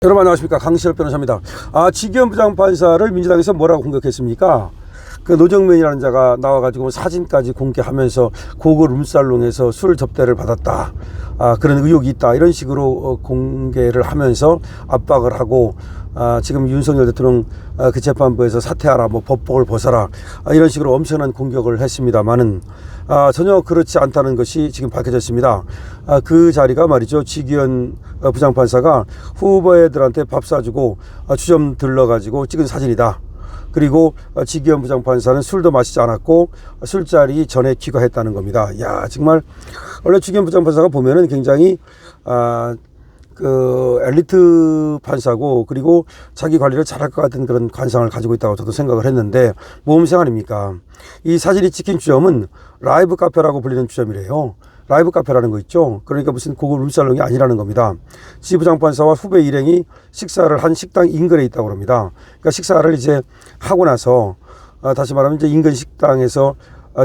여러분 안녕하십니까, 강시열 변호사입니다. 지기현 부장판사를 민주당에서 뭐라고 공격했습니까? 그 노정면이라는 자가 나와가지고 사진까지 공개하면서 고급 룸살롱에서 술 접대를 받았다, 그런 의혹이 있다, 이런 식으로 공개를 하면서 압박을 하고, 지금 윤석열 대통령 그 재판부에서 사퇴하라, 뭐 법복을 벗어라, 이런 식으로 엄청난 공격을 했습니다만은 전혀 그렇지 않다는 것이 지금 밝혀졌습니다. 그 자리가 말이죠, 지기현 부장판사가 후보들한테 밥 사주고 주점 들러가지고 찍은 사진이다. 그리고 지기현 부장판사는 술도 마시지 않았고 술자리 전에 귀가했다는 겁니다. 야, 정말 원래 지기현 부장판사가 보면은 굉장히 그 엘리트 판사고, 그리고 자기 관리를 잘할 것 같은 그런 관상을 가지고 있다고 저도 생각을 했는데, 모험생 아닙니까? 이 사진이 찍힌 주점은 라이브 카페라고 불리는 주점이래요. 라이브 카페라는 거 있죠. 그러니까 무슨 고급 룸살롱이 아니라는 겁니다. 지 부장판사와 후배 일행이 식사를 한 식당 인근에 있다고 합니다. 그러니까 식사를 이제 하고 나서 다시 말하면 이제 인근 식당에서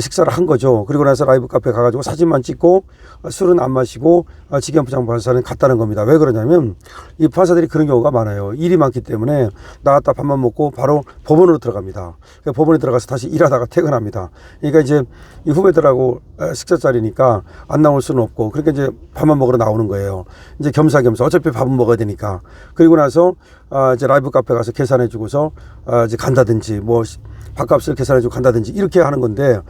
식사를 한 거죠. 그리고 나서 라이브 카페 가가지고 사진만 찍고 술은 안 마시고 지기현 부장판사는 갔다는 겁니다. 왜 그러냐면 이 판사들이 그런 경우가 많아요. 일이 많기 때문에 나갔다 밥만 먹고 바로 법원으로 들어갑니다. 법원에 들어가서 다시 일하다가 퇴근합니다. 그러니까 이제 이 후배들하고 식사 자리니까 안 나올 수는 없고, 그러니까 이제 밥만 먹으러 나오는 거예요. 이제 겸사겸사 어차피 밥은 먹어야 되니까. 그리고 나서 이제 라이브 카페 가서 계산해 주고서 이제 간다든지, 뭐 밥값을 계산해주고 간다든지 이렇게 하는 건데,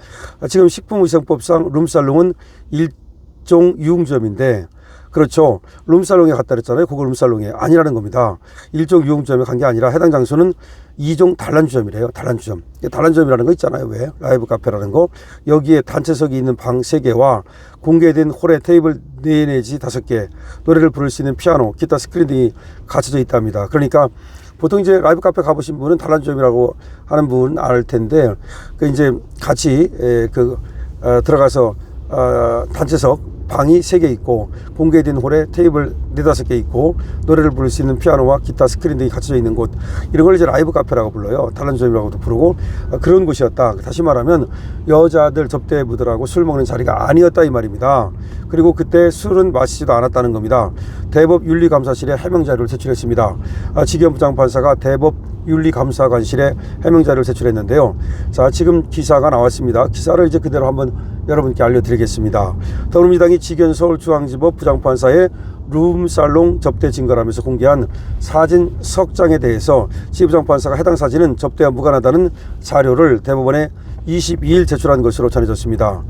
지금 식품위생법상 룸살롱은 일종 유흥점인데, 그렇죠, 룸살롱에 갔다 그랬잖아요. 그거 룸살롱에 아니라는 겁니다. 일종 유흥점에 간 게 아니라 해당 장소는 2종 단란주점이래요. 단란주점. 단란주점이라는 거 있잖아요. 왜? 라이브 카페라는 거. 여기에 단체석이 있는 방 3개와 공개된 홀에 테이블 4 내지 5개, 노래를 부를 수 있는 피아노, 기타, 스크린 등이 갖춰져 있답니다. 그러니까 보통 이제 라이브 카페 가보신 분은 단란주점이라고 하는 분은 알 텐데, 그 이제 같이 들어가서 단체석 방이 3개 있고 공개된 홀에 테이블 4, 5개 있고 노래를 부를 수 있는 피아노와 기타, 스크린 등이 갖춰져 있는 곳, 이런 걸 이제 라이브 카페라고 불러요. 단란주점이라고도 부르고, 그런 곳이었다. 다시 말하면 여자들 접대부들하고 술 먹는 자리가 아니었다, 이 말입니다. 그리고 그때 술은 마시지도 않았다는 겁니다. 대법 윤리감사실에 해명 자료를 제출했습니다. 지기현 부장판사가 대법 윤리감사관실에 해명 자료를 제출했는데요. 자, 지금 기사가 나왔습니다. 기사를 이제 그대로 한번 여러분께 알려드리겠습니다. 더불어민주당이 지기현 서울중앙지법 부장판사의 룸살롱 접대 증거라면서 공개한 사진 석장에 대해서 지 부장판사가 해당 사진은 접대와 무관하다는 자료를 대법원에 22일 제출한 것으로 전해졌습니다.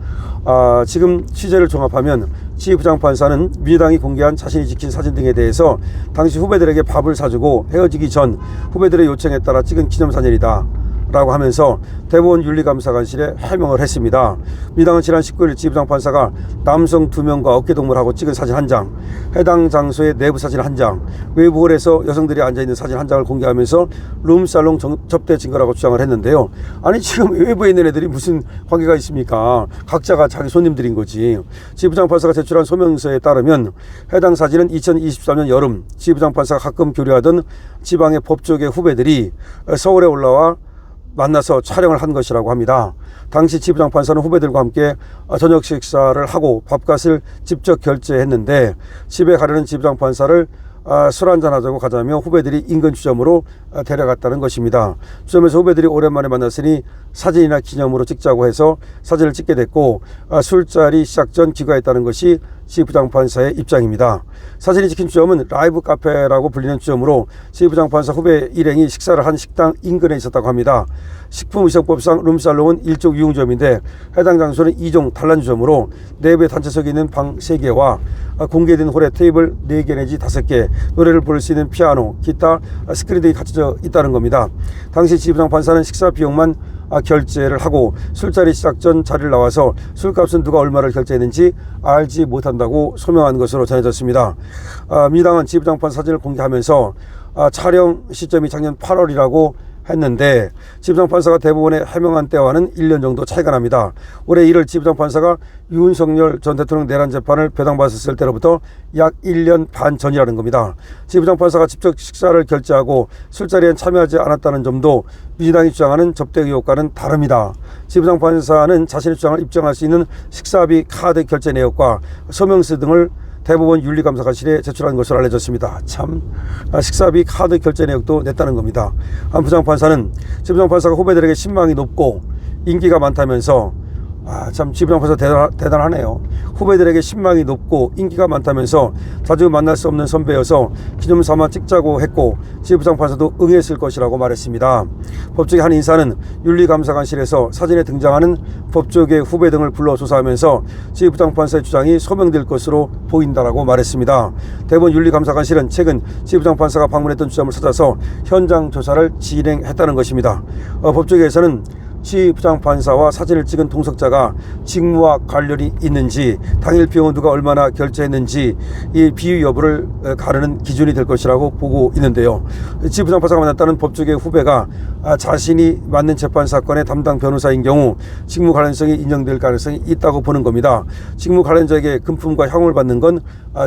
지금 취재를 종합하면 지 부장판사는 민주당이 공개한 자신이 찍힌 사진 등에 대해서 당시 후배들에게 밥을 사주고 헤어지기 전 후배들의 요청에 따라 찍은 기념사진이다 라고 하면서 대법원 윤리감사관실에 해명을 했습니다. 민주당은 지난 19일 지 부장판사가 남성 2명과 어깨동무를 찍은 사진 1장, 해당 장소의 내부 사진 1장, 외부 홀에서 여성들이 앉아있는 사진 1장을 공개하면서 룸살롱 접대 증거라고 주장을 했는데요. 아니, 지금 외부에 있는 애들이 무슨 관계가 있습니까? 각자가 자기 손님들인 거지. 지 부장판사가 제출한 소명서에 따르면 해당 사진은 2023년 여름 지 부장판사가 가끔 교류하던 지방의 법조계 후배들이 서울에 올라와 만나서 촬영을 한 것이라고 합니다. 당시 지 부장판사는 후배들과 함께 저녁 식사를 하고 밥값을 직접 결제했는데, 집에 가려는 지 부장판사를 술 한잔 하자고 가자며 후배들이 인근 주점으로 데려갔다는 것입니다. 주점에서 후배들이 오랜만에 만났으니 사진이나 기념으로 찍자고 해서 사진을 찍게 됐고, 술자리 시작 전 귀가했다는 것이 지 부장판사의 입장입니다. 사진이 찍힌 주점은 라이브 카페라고 불리는 주점으로 지 부장판사 후배 일행이 식사를 한 식당 인근에 있었다고 합니다. 식품위생법상 룸살롱은 일종 유흥점인데 해당 장소는 2종 단란주점으로 내부에 단체석이 있는 방 3개와 공개된 홀에 테이블 4개 내지 5개, 노래를 부를 수 있는 피아노, 기타, 스크린 등이 갖춰져 있다는 겁니다. 당시 지 부장판사는 식사 비용만 결제를 하고 술자리 시작 전 자리를 나와서 술값은 누가 얼마를 결제했는지 알지 못한다고 소명한 것으로 전해졌습니다. 민주당은 지 부장판사 사진을 공개하면서 촬영 시점이 작년 8월이라고 했는데, 지 부장판사가 대법원에 해명한 때와는 1년 정도 차이가 납니다. 올해 1월 지 부장판사가 윤석열 전 대통령 내란 재판을 배당받았을 때로부터 약 1년 반 전이라는 겁니다. 지 부장판사가 직접 식사를 결제하고 술자리엔 참여하지 않았다는 점도 민주당이 주장하는 접대 의혹과는 다릅니다. 지 부장판사는 자신의 주장을 입증할 수 있는 식사비 카드 결제 내역과 서명서 등을 대법원 윤리감사관실에 제출한 것으로 알려졌습니다. 참 식사비 카드 결제 내역도 냈다는 겁니다. 한 부장판사는 지 부장판사가 후배들에게 신망이 높고 인기가 많다면서 참 지 부장판사 대단하네요. 후배들에게 신망이 높고 인기가 많다면서 자주 만날 수 없는 선배여서 기념 삼아 찍자고 했고 지 부장판사도 응했을 것이라고 말했습니다. 법조계 한 인사는 윤리감사관실에서 사진에 등장하는 법조계 후배 등을 불러 조사하면서 지 부장판사의 주장이 소명될 것으로 보인다라고 말했습니다. 대법원 윤리감사관실은 최근 지 부장판사가 방문했던 주점을 찾아서 현장 조사를 진행했다는 것입니다. 법조계에서는 지 부장판사와 사진을 찍은 동석자가 직무와 관련이 있는지, 당일 비용은 누가 얼마나 결제했는지 이 비위 여부를 가르는 기준이 될 것이라고 보고 있는데요. 지 부장판사가 만났다는 법조계 후배가 자신이 맡는 재판 사건의 담당 변호사인 경우 직무 관련성이 인정될 가능성이 있다고 보는 겁니다. 직무 관련자에게 금품과 향후를 받는 건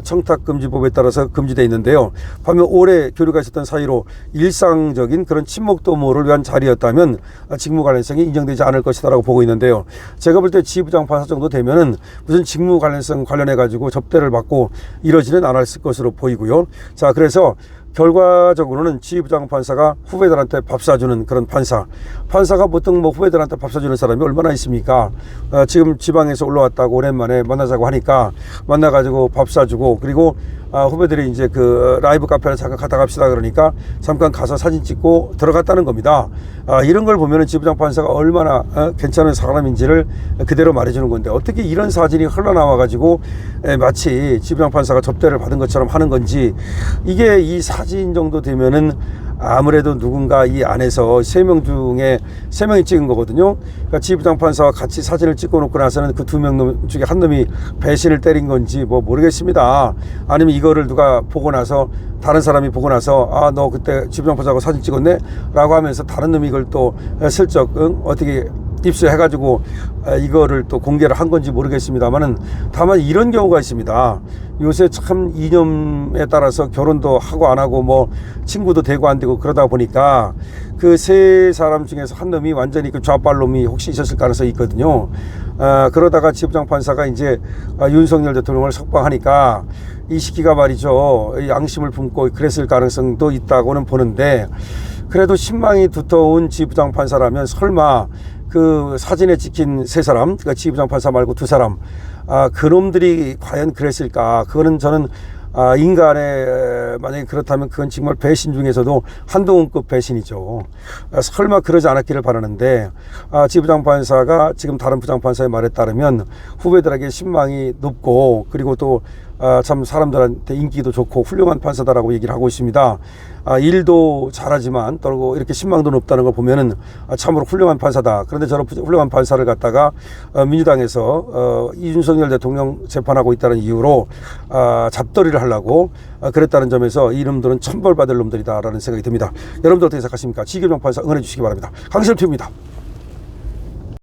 청탁금지법에 따라서 금지되어 있는데요. 반면 오래 교류가 있었던 사이로 일상적인 그런 친목 도모를 위한 자리였다면 직무 관련성이 인정되지 않을 것이다라고 보고 있는데요. 제가 볼 때 지 부장판사 정도 되면은 무슨 직무 관련성 관련해 가지고 접대를 받고 이러지는 않았을 것으로 보이고요. 자, 그래서 결과적으로는 지 부장판사가 후배들한테 밥 사주는 그런 판사가 보통 뭐 후배들한테 밥 사주는 사람이 얼마나 있습니까? 지금 지방에서 올라왔다고 오랜만에 만나자고 하니까 만나가지고 밥 사주고, 그리고 후배들이 이제 그 라이브 카페를 잠깐 갔다 갑시다 그러니까 잠깐 가서 사진 찍고 들어갔다는 겁니다. 이런 걸 보면은 지 부장판사가 얼마나 괜찮은 사람인지를 그대로 말해주는 건데, 어떻게 이런 사진이 흘러나와 가지고 마치 지 부장판사가 접대를 받은 것처럼 하는 건지, 이게 이 사진 정도 되면은 아무래도 누군가 이 안에서 3명 중에 3명이 찍은 거거든요. 그러니까 지 부장판사와 같이 사진을 찍고 놓고 나서는 그 2명 중에 한 놈이 배신을 때린 건지 뭐 모르겠습니다. 아니면 이거를 누가 보고 나서, 다른 사람이 보고 나서 너 그때 지 부장판사하고 사진 찍었네? 라고 하면서 다른 놈이 이걸 또 슬쩍 어떻게 입수해가지고 이거를 또 공개를 한 건지 모르겠습니다만은, 다만 이런 경우가 있습니다. 요새 참 이념에 따라서 결혼도 하고 안 하고 뭐 친구도 되고 안 되고 그러다 보니까 그 3사람 중에서 한 놈이 완전히 그 좌빨놈이 혹시 있었을 가능성이 있거든요. 그러다가 지 부장판사가 이제 윤석열 대통령을 석방하니까 이 시기가 말이죠, 양심을 품고 그랬을 가능성도 있다고는 보는데, 그래도 신망이 두터운 지 부장판사라면 설마 그 사진에 찍힌 3사람, 그러니까 지 부장판사 말고 2사람, 그놈들이 과연 그랬을까? 그거는 저는 인간의, 만약에 그렇다면 그건 정말 배신 중에서도 한동훈급 배신이죠. 설마 그러지 않았기를 바라는데, 지 부장판사가 지금 다른 부장판사의 말에 따르면 후배들에게 신망이 높고, 그리고 또 참 사람들한테 인기도 좋고 훌륭한 판사다라고 얘기를 하고 있습니다. 일도 잘하지만 또 이렇게 신망도 높다는 걸 보면은 참으로 훌륭한 판사다. 그런데 저런 훌륭한 판사를 갖다가 민주당에서 윤석열 대통령 재판하고 있다는 이유로 잡더리를 하려고 그랬다는 점에서 이 놈들은 천벌받을 놈들이다라는 생각이 듭니다. 여러분들 어떻게 생각하십니까? 지규명 판사 응원해 주시기 바랍니다. 강실투입니다.